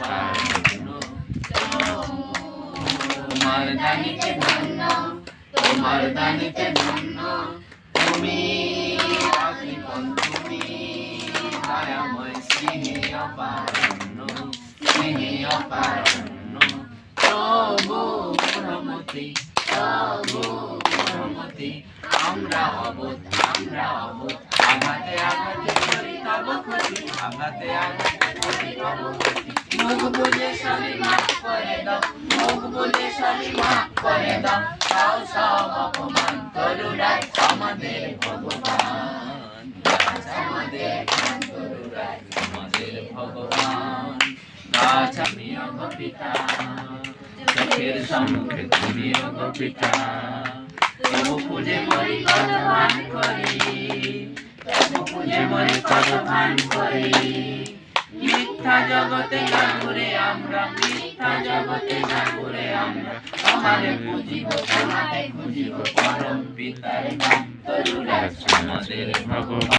পারন্ন তোমার দানিতে ধন্য তোমার দানিতে ধন্য তুমি আদিপন তুমি দয়াময় স্নেহে অপারন্ন স্নেহে অপারন্ন প্রভু রহমতি আমরা অবোধ আঘাতে আঘাতে করি তব ক্ষতি আঘাতে আঘাতে করি তব ক্ষতি মুখ বুঝে সবই মাফ করে দাও মুখ বুঝে সবই মাফ করে দাও তাও সব অপমান তরুরাই আমাদের ভগবান আমাদের তরুরাই আমাদের ভগবান গাছ আমি অগ পিতা চোখের সম্মুখে তুমি অগ পিতা তবু পুজে মরি কত ভান করি তবু পুজে মরি কত ভান করি মিথ্যা জগতে না ঘুরে আমরা মিথ্যা জগতে না ঘুরে আমরা আমারে বুঝিব তোমাকে খুঁজিব পরম পিতার নাম তরুরাই আমাদের ভগবান।